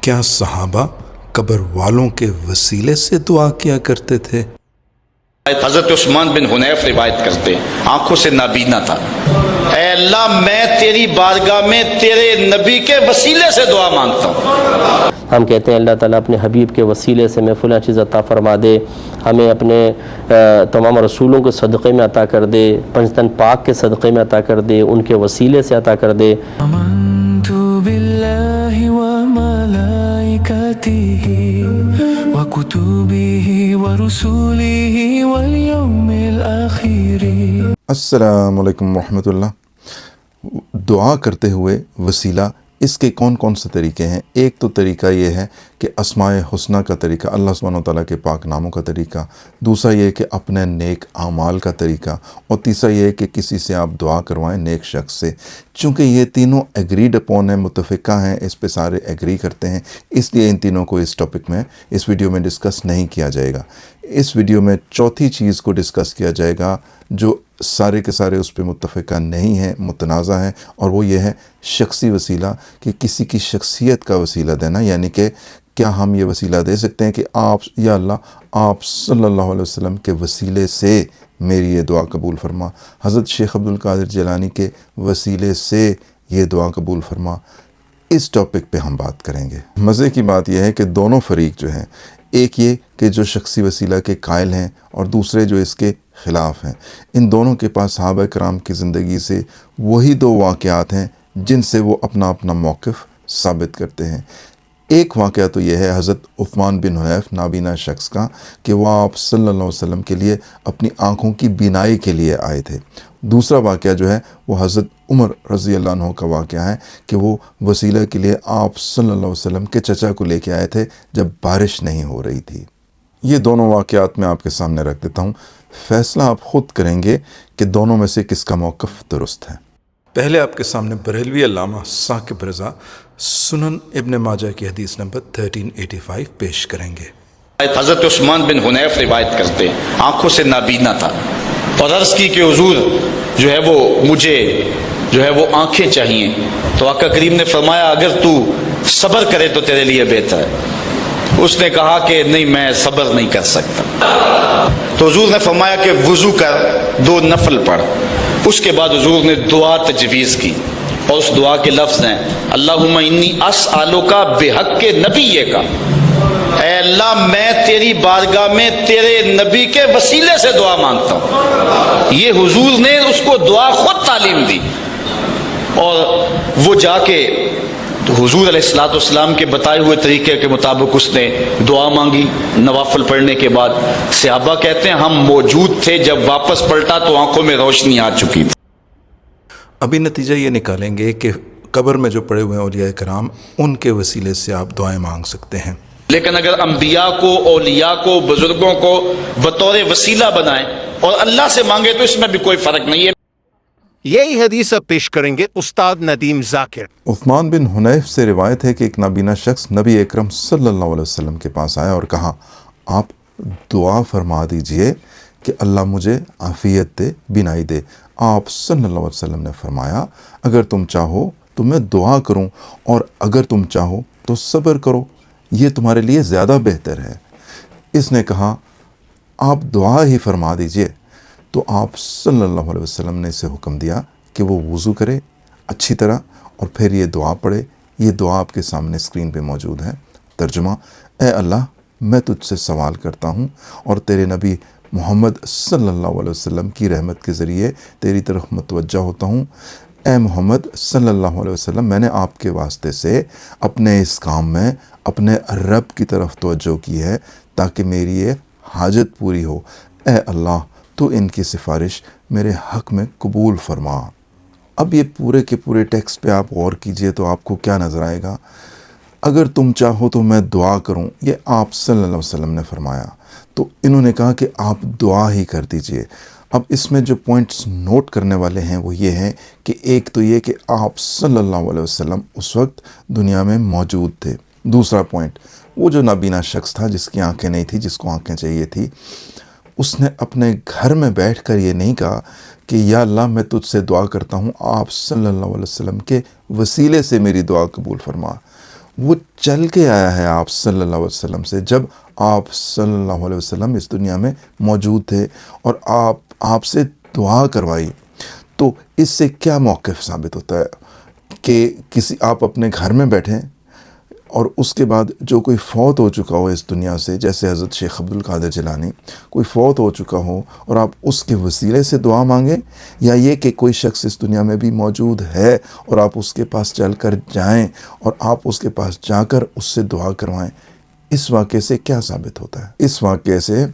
کیا صحابہ قبر والوں کے وسیلے سے دعا کیا کرتے تھے؟ حضرت عثمان بن حنیف روایت کرتے آنکھوں سے نابینا تھا، اے اللہ میں تیری بارگاہ میں تیرے نبی کے وسیلے سے دعا مانگتا ہوں۔ ہم کہتے ہیں اللہ تعالیٰ اپنے حبیب کے وسیلے سے میں فلاں چیز عطا فرما دے، ہمیں اپنے تمام رسولوں کے صدقے میں عطا کر دے، پنجتن پاک کے صدقے میں عطا کر دے، ان کے وسیلے سے عطا کر دے۔ آمنت باللہ وملائکتہ وکتبہ ورسولہ والیوم الآخر۔ السلام علیکم ورحمۃ اللہ۔ دعا کرتے ہوئے وسیلہ، اس کے کون کون سے طریقے ہیں؟ ایک تو طریقہ یہ ہے کہ اسماء حسنہ کا طریقہ، اللہ سبحانہ وتعالیٰ کے پاک ناموں کا طریقہ، دوسرا یہ کہ اپنے نیک اعمال کا طریقہ، اور تیسرا یہ کہ کسی سے آپ دعا کروائیں نیک شخص سے۔ چونکہ یہ تینوں ایگریڈ اپون ہیں، متفقہ ہیں، اس پہ سارے ایگری کرتے ہیں، اس لیے ان تینوں کو اس ٹاپک میں، اس ویڈیو میں ڈسکس نہیں کیا جائے گا۔ اس ویڈیو میں چوتھی چیز کو ڈسکس کیا جائے گا جو سارے کے سارے اس پہ متفقہ نہیں ہیں، متنازع ہیں، اور وہ یہ ہے شخصی وسیلہ، کہ کسی کی شخصیت کا وسیلہ دینا، یعنی کہ کیا ہم یہ وسیلہ دے سکتے ہیں کہ آپ، یا اللہ آپ صلی اللہ علیہ وسلم کے وسیلے سے میری یہ دعا قبول فرما، حضرت شیخ عبد القادر جیلانی کے وسیلے سے یہ دعا قبول فرما۔ اس ٹاپک پہ ہم بات کریں گے۔ مزے کی بات یہ ہے کہ دونوں فریق جو ہیں، ایک یہ کہ جو شخصی وسیلہ کے قائل ہیں اور دوسرے جو اس کے خلاف ہیں، ان دونوں کے پاس صحابہ کرام کی زندگی سے وہی دو واقعات ہیں جن سے وہ اپنا اپنا موقف ثابت کرتے ہیں۔ ایک واقعہ تو یہ ہے حضرت عثمان بن حنیف نابینا شخص کا، کہ وہ آپ صلی اللہ علیہ وسلم کے لیے اپنی آنکھوں کی بینائی کے لیے آئے تھے۔ دوسرا واقعہ جو ہے وہ حضرت عمر رضی اللہ عنہ کا واقعہ ہے کہ وہ وسیلہ کے لیے آپ صلی اللہ علیہ وسلم کے چچا کو لے کے آئے تھے جب بارش نہیں ہو رہی تھی۔ یہ دونوں واقعات میں آپ کے سامنے رکھ دیتا ہوں، فیصلہ آپ خود کریں گے کہ دونوں میں سے کس کا موقف درست ہے۔ پہلے آپ کے سامنے بریلوی علامہ ثاقب رضا سنن ابن ماجہ کی حدیث نمبر 1385 پیش کریں گے۔ حضرت عثمان بن حنیف روایت کرتے آنکھوں سے نابینا تھا، اور عرض کی کہ حضور جو ہے وہ مجھے جو ہے وہ آنکھیں چاہیے، تو آقا کریم نے فرمایا اگر تو صبر کرے تو تیرے لیے بہتر ہے۔ اس نے کہا کہ نہیں میں صبر نہیں کر سکتا، تو حضور نے فرمایا کہ وضو کر، 2 نفل پڑھ۔ اس کے بعد حضور نے دعا تجویز کی، اور اس دعا کے لفظ ہیں اللہم انی اسألک بحق نبی کا، اے اللہ میں تیری بارگاہ میں تیرے نبی کے وسیلے سے دعا مانگتا ہوں۔ یہ حضور نے اس کو دعا خود تعلیم دی، اور وہ جا کے حضور علیہ السلام کے بتائے ہوئے طریقے کے مطابق اس نے دعا مانگی۔ نوافل پڑھنے کے بعد صحابہ کہتے ہیں ہم موجود تھے، جب واپس پلٹا تو آنکھوں میں روشنی آ چکی تھی۔ ابھی نتیجہ یہ نکالیں گے کہ قبر میں جو پڑے ہوئے ہیں اولیاء کرام، ان کے وسیلے سے آپ دعائیں مانگ سکتے ہیں، لیکن اگر انبیاء کو، اولیاء کو، بزرگوں کو بطور وسیلہ بنائیں اور اللہ سے مانگے تو اس میں بھی کوئی فرق نہیں ہے۔ یہی حدیث اب پیش کریں گے استاد ندیم ذاکر۔ عثمان بن حنیف سے روایت ہے کہ ایک نابینا شخص نبی اکرم صلی اللہ علیہ وسلم کے پاس آیا اور کہا آپ دعا فرما دیجئے کہ اللہ مجھے عافیت دے، بینائی دے۔ آپ صلی اللہ علیہ وسلم نے فرمایا اگر تم چاہو تو میں دعا کروں، اور اگر تم چاہو تو صبر کرو، یہ تمہارے لیے زیادہ بہتر ہے۔ اس نے کہا آپ دعا ہی فرما دیجئے، تو آپ صلی اللہ علیہ وسلم نے اسے حکم دیا کہ وہ وضو کرے اچھی طرح اور پھر یہ دعا پڑھے۔ یہ دعا آپ کے سامنے اسکرین پہ موجود ہے۔ ترجمہ: اے اللہ میں تجھ سے سوال کرتا ہوں اور تیرے نبی محمد صلی اللہ علیہ وسلم کی رحمت کے ذریعے تیری طرف متوجہ ہوتا ہوں۔ اے محمد صلی اللہ علیہ وسلم، میں نے آپ کے واسطے سے اپنے اس کام میں اپنے رب کی طرف توجہ کی ہے تاکہ میری یہ حاجت پوری ہو۔ اے اللہ تو ان کی سفارش میرے حق میں قبول فرما۔ اب یہ پورے کے پورے ٹیکسٹ پہ آپ غور کیجئے تو آپ کو کیا نظر آئے گا؟ اگر تم چاہو تو میں دعا کروں، یہ آپ صلی اللہ علیہ وسلم نے فرمایا، تو انہوں نے کہا کہ آپ دعا ہی کر دیجئے۔ اب اس میں جو پوائنٹس نوٹ کرنے والے ہیں وہ یہ ہیں کہ ایک تو یہ کہ آپ صلی اللہ علیہ وسلم اس وقت دنیا میں موجود تھے۔ دوسرا پوائنٹ، وہ جو نابینا شخص تھا جس کی آنکھیں نہیں تھی، جس کو آنکھیں چاہیے تھی، اس نے اپنے گھر میں بیٹھ کر یہ نہیں کہا کہ یا اللہ میں تجھ سے دعا کرتا ہوں آپ صلی اللہ علیہ وسلم کے وسیلے سے میری دعا قبول فرما۔ وہ چل کے آیا ہے آپ صلی اللہ علیہ وسلم سے جب آپ صلی اللہ علیہ وسلم اس دنیا میں موجود تھے اور آپ سے دعا کروائی. تو اس سے کیا موقف ثابت ہوتا ہے کہ آپ اپنے گھر میں بیٹھیں اور اس کے بعد جو کوئی فوت ہو چکا ہو اس دنیا سے، جیسے حضرت شیخ عبد القادر جیلانی، کوئی فوت ہو چکا ہو اور آپ اس کے وسیلے سے دعا مانگیں، یا یہ کہ کوئی شخص اس دنیا میں بھی موجود ہے اور آپ اس کے پاس چل کر جائیں اور آپ اس کے پاس جا کر اس سے دعا کروائیں. اس واقعے سے کیا ثابت ہوتا ہے؟ اس واقعے سے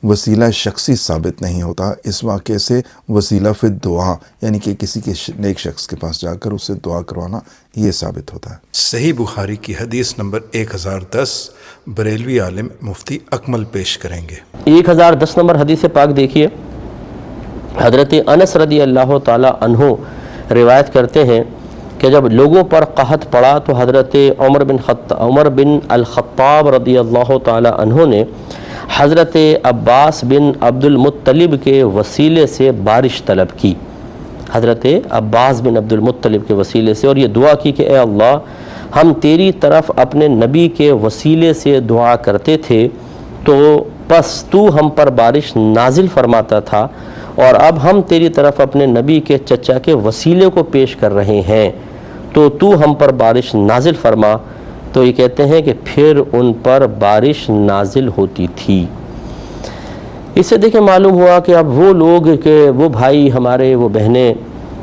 وسیلہ شخصی ثابت نہیں ہوتا، اس واقعے سے وسیلہ فی دعا یعنی کہ کسی کے نیک شخص کے پاس جا کر اس سے دعا کروانا یہ ثابت ہوتا ہے. صحیح بخاری کی حدیث نمبر 1010 بریلوی عالم مفتی اکمل پیش کریں گے. 1010 نمبر حدیث پاک دیکھیے. حضرت انس رضی اللہ تعالی عنہ روایت کرتے ہیں کہ جب لوگوں پر قحط پڑا تو حضرت عمر بن الخطاب رضی اللہ تعالی عنہ نے حضرت عباس بن عبد المطلب کے وسیلے سے بارش طلب کی. حضرت عباس بن عبد المطلب کے وسیلے سے، اور یہ دعا کی کہ اے اللہ، ہم تیری طرف اپنے نبی کے وسیلے سے دعا کرتے تھے تو پس تو ہم پر بارش نازل فرماتا تھا، اور اب ہم تیری طرف اپنے نبی کے چچا کے وسیلے کو پیش کر رہے ہیں تو تو ہم پر بارش نازل فرما. تو یہ کہتے ہیں کہ پھر ان پر بارش نازل ہوتی تھی. اس سے دیکھیں معلوم ہوا کہ اب وہ لوگ، کہ وہ بھائی ہمارے، وہ بہنیں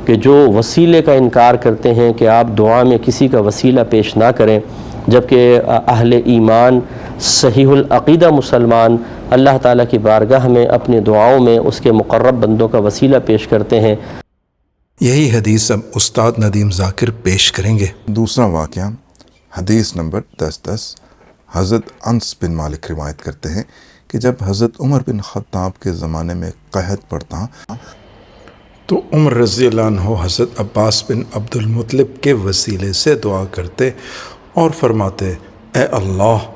کہ جو وسیلے کا انکار کرتے ہیں کہ آپ دعا میں کسی کا وسیلہ پیش نہ کریں، جبکہ اہل ایمان صحیح العقیدہ مسلمان اللہ تعالیٰ کی بارگاہ میں اپنی دعاؤں میں اس کے مقرب بندوں کا وسیلہ پیش کرتے ہیں. یہی حدیث اب استاد ندیم ذاکر پیش کریں گے. دوسرا واقعہ حدیث نمبر 1010 حضرت انس بن مالک روایت کرتے ہیں کہ جب حضرت عمر بن خطاب کے زمانے میں قحط پڑتا تو عمر رضی اللہ عنہ حضرت عباس بن عبد المطلب کے وسیلے سے دعا کرتے اور فرماتے، اے اللہ،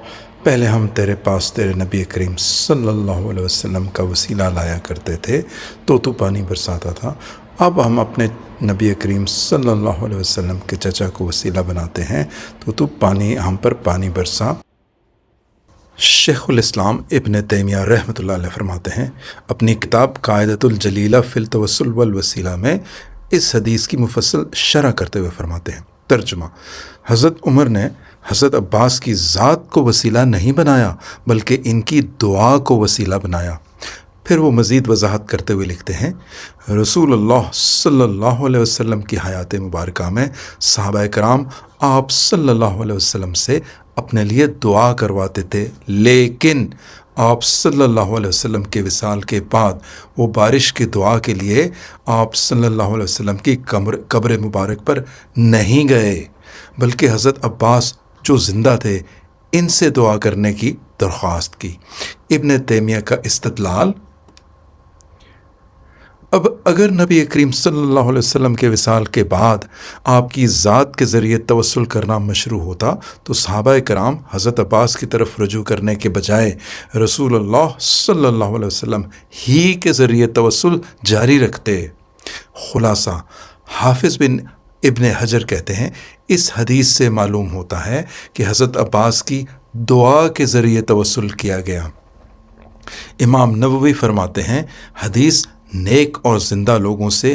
پہلے ہم تیرے پاس تیرے نبی کریم صلی اللہ علیہ وسلم کا وسیلہ لایا کرتے تھے تو پانی برساتا تھا، اب ہم اپنے نبی کریم صلی اللہ علیہ وسلم کے چچا کو وسیلہ بناتے ہیں تو پانی ہم پر پانی برسا. شیخ الاسلام ابن تیمیہ رحمۃ اللہ علیہ فرماتے ہیں اپنی کتاب قاعدۃ الجلیلہ فی التوسل والوسیلہ میں اس حدیث کی مفصل شرح کرتے ہوئے فرماتے ہیں. ترجمہ: حضرت عمر نے حضرت عباس کی ذات کو وسیلہ نہیں بنایا بلکہ ان کی دعا کو وسیلہ بنایا. پھر وہ مزید وضاحت کرتے ہوئے لکھتے ہیں، رسول اللہ صلی اللہ علیہ وسلم کی حیات مبارکہ میں صحابہ کرام آپ صلی اللہ علیہ وسلم سے اپنے لیے دعا کرواتے تھے، لیکن آپ صلی اللہ علیہ وسلم کے وصال کے بعد وہ بارش کی دعا کے لیے آپ صلی اللہ علیہ وسلم کی قبر مبارک پر نہیں گئے بلکہ حضرت عباس جو زندہ تھے ان سے دعا کرنے کی درخواست کی. ابن تیمیہ کا استدلال: اب اگر نبی کریم صلی اللہ علیہ وسلم کے وصال کے بعد آپ کی ذات کے ذریعے توسل کرنا مشروع ہوتا تو صحابہ کرام حضرت عباس کی طرف رجوع کرنے کے بجائے رسول اللہ صلی اللہ علیہ وسلم ہی کے ذریعے توسل جاری رکھتے. خلاصہ: حافظ بن ابن حجر کہتے ہیں اس حدیث سے معلوم ہوتا ہے کہ حضرت عباس کی دعا کے ذریعے توسل کیا گیا. امام نووی فرماتے ہیں حدیث نیک اور زندہ لوگوں سے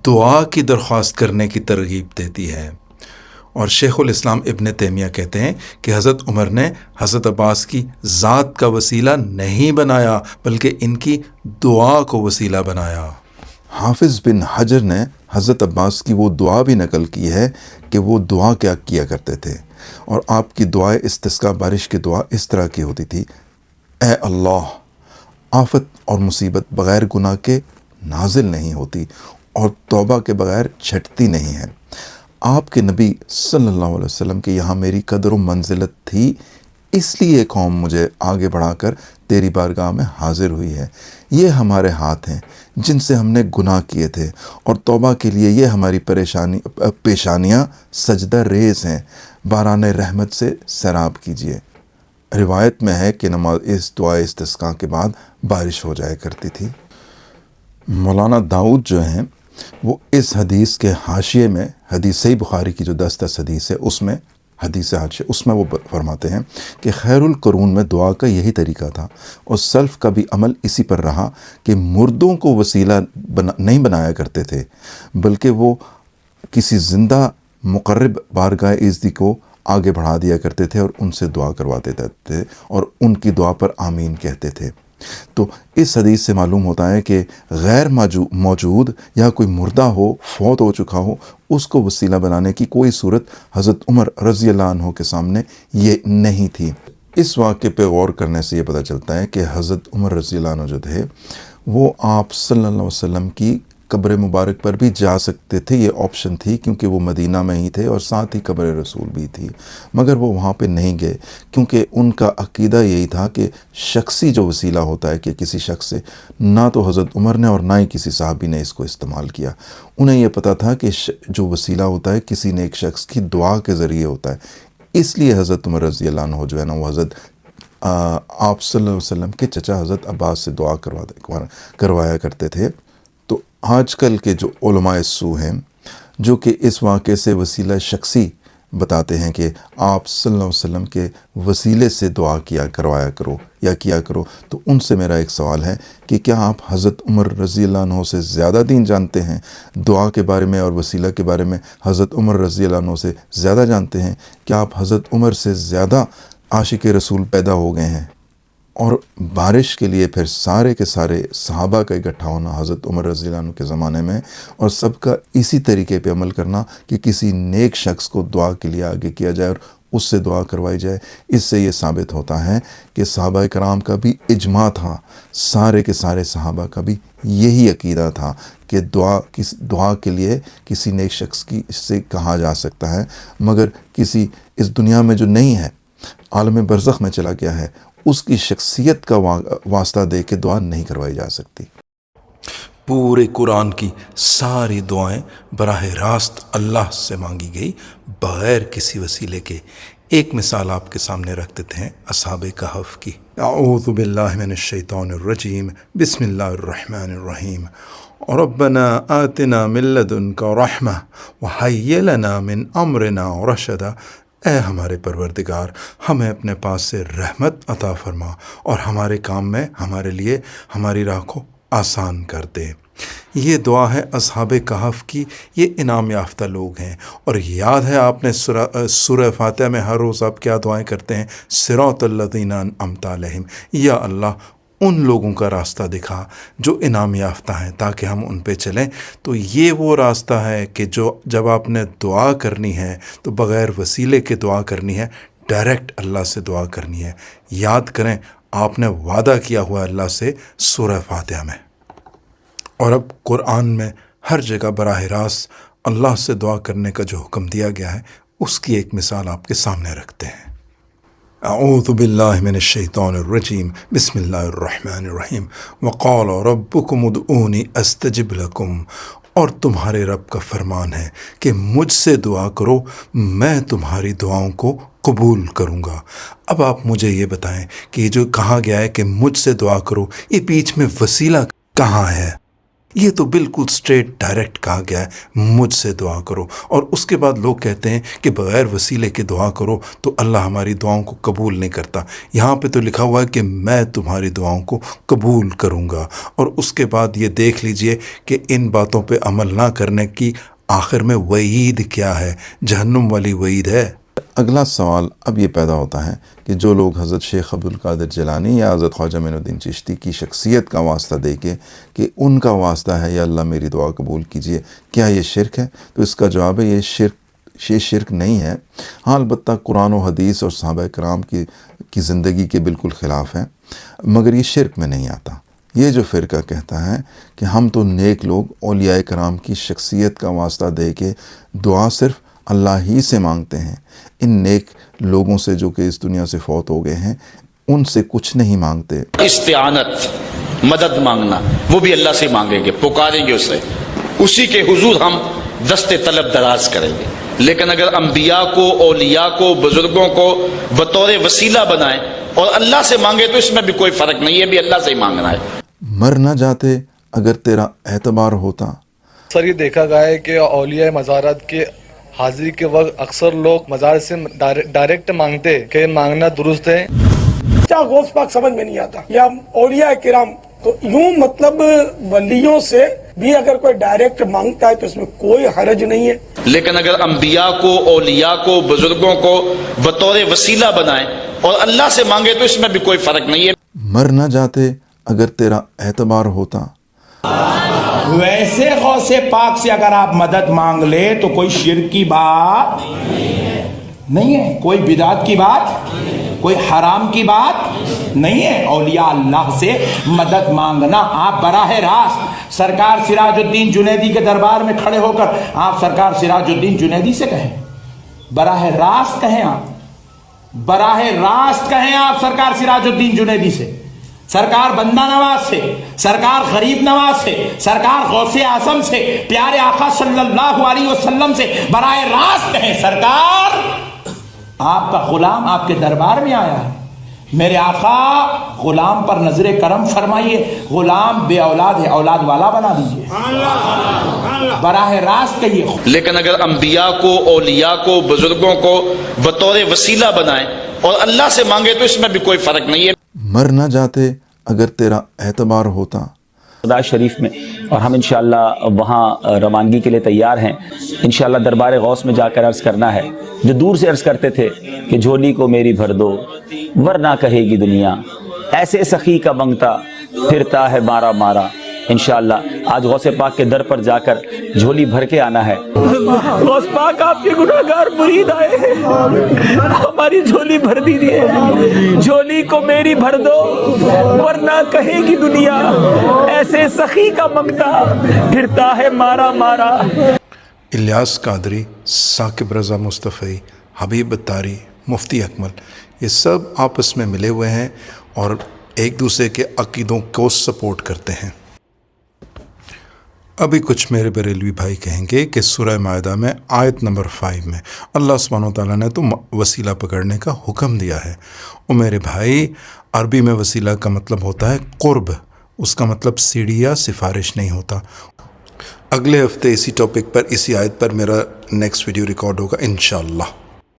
دعا کی درخواست کرنے کی ترغیب دیتی ہے. اور شیخ الاسلام ابن تیمیہ کہتے ہیں کہ حضرت عمر نے حضرت عباس کی ذات کا وسیلہ نہیں بنایا بلکہ ان کی دعا کو وسیلہ بنایا. حافظ بن حجر نے حضرت عباس کی وہ دعا بھی نقل کی ہے کہ وہ دعا کیا کیا کرتے تھے، اور آپ کی دعائے استسقاء بارش کی دعا اس طرح کی ہوتی تھی: اے اللہ، آفت اور مصیبت بغیر گناہ کے نازل نہیں ہوتی اور توبہ کے بغیر چھٹتی نہیں ہے. آپ کے نبی صلی اللہ علیہ وسلم کے یہاں میری قدر و منزلت تھی، اس لیے قوم مجھے آگے بڑھا کر تیری بارگاہ میں حاضر ہوئی ہے. یہ ہمارے ہاتھ ہیں جن سے ہم نے گناہ کیے تھے، اور توبہ کے لیے یہ ہماری پیشانیاں سجدہ ریز ہیں. باران رحمت سے سیراب کیجیے. روایت میں ہے کہ اس دعائے استسقاء کے بعد بارش ہو جایا کرتی تھی. مولانا داؤد جو ہیں وہ اس حدیث کے حاشیے میں، حدیث صحیح بخاری کی جو 10 حدیث ہے اس میں حدیث عائشہ، اس میں وہ فرماتے ہیں کہ خیر القرون میں دعا کا یہی طریقہ تھا، اور سلف کا بھی عمل اسی پر رہا کہ مردوں کو وسیلہ نہیں بنایا کرتے تھے، بلکہ وہ کسی زندہ مقرب بارگاہ عزتی کو آگے بڑھا دیا کرتے تھے اور ان سے دعا کرواتے تھے اور ان کی دعا پر آمین کہتے تھے۔ تو اس حدیث سے معلوم ہوتا ہے کہ غیر موجود یا کوئی مردہ ہو، فوت ہو چکا ہو، اس کو وسیلہ بنانے کی کوئی صورت حضرت عمر رضی اللہ عنہ کے سامنے یہ نہیں تھی۔ اس واقعے پہ غور کرنے سے یہ پتہ چلتا ہے کہ حضرت عمر رضی اللہ عنہ جو تھے وہ آپ صلی اللہ علیہ وسلم کی قبر مبارک پر بھی جا سکتے تھے، یہ آپشن تھی، کیونکہ وہ مدینہ میں ہی تھے اور ساتھ ہی قبر رسول بھی تھی، مگر وہ وہاں پہ نہیں گئے کیونکہ ان کا عقیدہ یہی تھا کہ شخصی جو وسیلہ ہوتا ہے کہ کسی شخص سے، نہ تو حضرت عمر نے اور نہ ہی کسی صحابی نے اس کو استعمال کیا۔ انہیں یہ پتہ تھا کہ جو وسیلہ ہوتا ہے کسی نیک شخص کی دعا کے ذریعے ہوتا ہے، اس لیے حضرت عمر رضی اللہ عنہ جو ہے نا وہ حضرت آپ صلی اللہ علیہ وسلم کے چچا حضرت عباس سے دعا کروایا کرتے تھے۔ تو آج کل کے جو علماء سو ہیں جو کہ اس واقعے سے وسیلہ شخصی بتاتے ہیں کہ آپ صلی اللہ علیہ وسلم کے وسیلے سے دعا کروایا کرو، تو ان سے میرا ایک سوال ہے کہ کیا آپ حضرت عمر رضی اللہ عنہ سے زیادہ دین جانتے ہیں؟ دعا کے بارے میں اور وسیلہ کے بارے میں حضرت عمر رضی اللہ عنہ سے زیادہ جانتے ہیں؟ کیا آپ حضرت عمر سے زیادہ عاشق رسول پیدا ہو گئے ہیں؟ اور بارش کے لیے پھر سارے کے سارے صحابہ کا اکٹھا ہونا حضرت عمر رضی اللہ عنہ کے زمانے میں، اور سب کا اسی طریقے پہ عمل کرنا کہ کسی نیک شخص کو دعا کے لیے آگے کیا جائے اور اس سے دعا کروائی جائے، اس سے یہ ثابت ہوتا ہے کہ صحابہ کرام کا بھی اجماع تھا، سارے کے سارے صحابہ کا بھی یہی عقیدہ تھا کہ دعا کے لیے کسی نیک شخص کی سے کہا جا سکتا ہے، مگر کسی اس دنیا میں جو نہیں ہے، عالم برزخ میں چلا گیا ہے، اس کی شخصیت کا واسطہ دے کے دعا نہیں کروائی جا سکتی۔ پورے قرآن کی ساری دعائیں براہ راست اللہ سے مانگی گئی بغیر کسی وسیلے کے۔ ایک مثال آپ کے سامنے رکھ دیتے ہیں اصحاب کہف کی۔ اعوذ باللہ من الشیطان الرجیم، بسم اللہ الرحمن الرحیم۔ ربنا آتنا من لدنک رحمہ وہیئ لنا من امرنا رشدا۔ اے ہمارے پروردگار، ہمیں اپنے پاس سے رحمت عطا فرما اور ہمارے کام میں ہمارے لیے ہماری راہ کو آسان کر دے۔ یہ دعا ہے اصحاب کہف کی، یہ انعام یافتہ لوگ ہیں، اور یاد ہے آپ نے سورہ فاتحہ میں ہر روز آپ کیا دعائیں کرتے ہیں؟ صراط الذین انعمت علیہم، یا اللہ ان لوگوں کا راستہ دکھا جو انعام یافتہ ہیں تاکہ ہم ان پہ چلیں۔ تو یہ وہ راستہ ہے کہ جو جب آپ نے دعا کرنی ہے تو بغیر وسیلے کے دعا کرنی ہے، ڈائریکٹ اللہ سے دعا کرنی ہے۔ یاد کریں آپ نے وعدہ کیا ہوا اللہ سے سورہ فاتحہ میں، اور اب قرآن میں ہر جگہ براہ راست اللہ سے دعا کرنے کا جو حکم دیا گیا ہے اس کی ایک مثال آپ کے سامنے رکھتے ہیں۔ اعوذ باللہ من الشیطان الرجیم، بسم اللہ الرحمن الرحیم۔ وقال ربکم ادعونی استجب لکم، اور تمہارے رب کا فرمان ہے کہ مجھ سے دعا کرو، میں تمہاری دعاؤں کو قبول کروں گا۔ اب آپ مجھے یہ بتائیں کہ یہ جو کہا گیا ہے کہ مجھ سے دعا کرو، یہ بیچ میں وسیلہ کہاں ہے؟ یہ تو بالکل سٹریٹ ڈائریکٹ کہا گیا ہے مجھ سے دعا کرو، اور اس کے بعد لوگ کہتے ہیں کہ بغیر وسیلے کے دعا کرو تو اللہ ہماری دعاؤں کو قبول نہیں کرتا۔ یہاں پہ تو لکھا ہوا ہے کہ میں تمہاری دعاؤں کو قبول کروں گا، اور اس کے بعد یہ دیکھ لیجئے کہ ان باتوں پہ عمل نہ کرنے کی آخر میں وعید کیا ہے، جہنم والی وعید ہے۔ اگلا سوال اب یہ پیدا ہوتا ہے کہ جو لوگ حضرت شیخ عبدالقادر جیلانی یا حضرت خواجہ معین الدین چشتی کی شخصیت کا واسطہ دے کے کہ ان کا واسطہ ہے یا اللہ میری دعا قبول کیجئے، کیا یہ شرک ہے؟ تو اس کا جواب ہے یہ شرک نہیں ہے۔ ہاں البتہ قرآن و حدیث اور صحابہ کرام کی زندگی کے بالکل خلاف ہے، مگر یہ شرک میں نہیں آتا۔ یہ جو فرقہ کہتا ہے کہ ہم تو نیک لوگ اولیاء کرام کی شخصیت کا واسطہ دے کے دعا صرف اللہ ہی سے مانگتے ہیں، ان نیک لوگوں سے جو کہ اس دنیا سے فوت ہو گئے ہیں ان سے کچھ نہیں مانگتے۔ استعانت، مدد مانگنا، وہ بھی اللہ سے مانگیں گے، پکاریں گے اسے، اسی کے حضور ہم دست طلب دراز کریں گے۔ لیکن اگر انبیاء کو، اولیاء کو، بزرگوں کو بطور وسیلہ بنائیں اور اللہ سے مانگے تو اس میں بھی کوئی فرق نہیں ہے، بھی اللہ سے ہی مانگنا ہے۔ مر نہ جاتے اگر تیرا اعتبار ہوتا۔ سر یہ دیکھا گیا ہے کہ اولیاء مزارات کے حاضری کے وقت اکثر لوگ مزار سے ڈائریکٹ مانگتے کہ مانگنا درست ہے. کیا غوث پاک سمجھ میں نہیں آتا یا اولیاء کرام, تو یوں مطلب ولیوں سے بھی اگر کوئی ڈائریکٹ مانگتا ہے تو اس میں کوئی حرج نہیں ہے. لیکن اگر انبیاء کو, اولیاء کو, بزرگوں کو بطور وسیلہ بنائیں اور اللہ سے مانگے تو اس میں بھی کوئی فرق نہیں ہے. مر نہ جاتے اگر تیرا اعتبار ہوتا. ویسے غوث پاک سے اگر آپ مدد مانگ لے تو کوئی شرک کی بات نہیں ہے, کوئی بدعت کی بات, کوئی حرام کی بات نہیں ہے. اولیاء اللہ سے مدد مانگنا آپ براہ راست سرکار سراج الدین جنیدی کے دربار میں کھڑے ہو کر آپ سرکار سراج الدین جنیدی سے کہیں, براہ راست کہیں, آپ براہ راست کہیں آپ سرکار سراج الدین جنیدی سے, سرکار بندہ نواز سے, سرکار غریب نواز سے, سرکار غوث اعظم سے, پیارے آقا صلی اللہ علیہ وسلم سے براہ راست کہیں سرکار آپ کا غلام آپ کے دربار میں آیا ہے, میرے آقا غلام پر نظر کرم فرمائیے, غلام بے اولاد ہے اولاد والا بنا دیجئے, براہ راست کہیے. لیکن اگر انبیاء کو, اولیاء کو, بزرگوں کو بطور وسیلہ بنائیں اور اللہ سے مانگے تو اس میں بھی کوئی فرق نہیں ہے. مر نہ جاتے اگر تیرا اعتبار ہوتا. بغداد شریف میں, اور ہم انشاءاللہ وہاں روانگی کے لیے تیار ہیں. انشاءاللہ دربار غوث میں جا کر عرض کرنا ہے جو دور سے عرض کرتے تھے کہ جھولی کو میری بھر دو ورنہ کہے گی دنیا, ایسے سخی کا منگتا پھرتا ہے مارا مارا. انشاءاللہ آج غوث پاک کے در پر جا کر جھولی بھر کے آنا ہے. غوث پاک آپ کے گناہگار مرید آئے ہیں, ہماری جھولی بھر دیجیے, جھولی کو میری بھر دو ورنہ کہے گی دنیا, ایسے سخی کا منگتا پھرتا ہے مارا مارا. الیاس قادری, ثاقب رضا مصطفی, حبیب اتاری, مفتی اکمل, یہ سب آپس میں ملے ہوئے ہیں اور ایک دوسرے کے عقیدوں کو سپورٹ کرتے ہیں. ابھی کچھ میرے بریلوی بھائی کہیں گے کہ سورہ مائدہ میں آیت نمبر 5 میں اللہ سبحانہ و تعالیٰ نے تو وسیلہ پکڑنے کا حکم دیا ہے. اور میرے بھائی عربی میں وسیلہ کا مطلب ہوتا ہے قرب, اس کا مطلب سیڑھی یا سفارش نہیں ہوتا. اگلے ہفتے اسی ٹاپک پر, اسی آیت پر میرا نیکسٹ ویڈیو ریکارڈ ہوگا انشاءاللہ.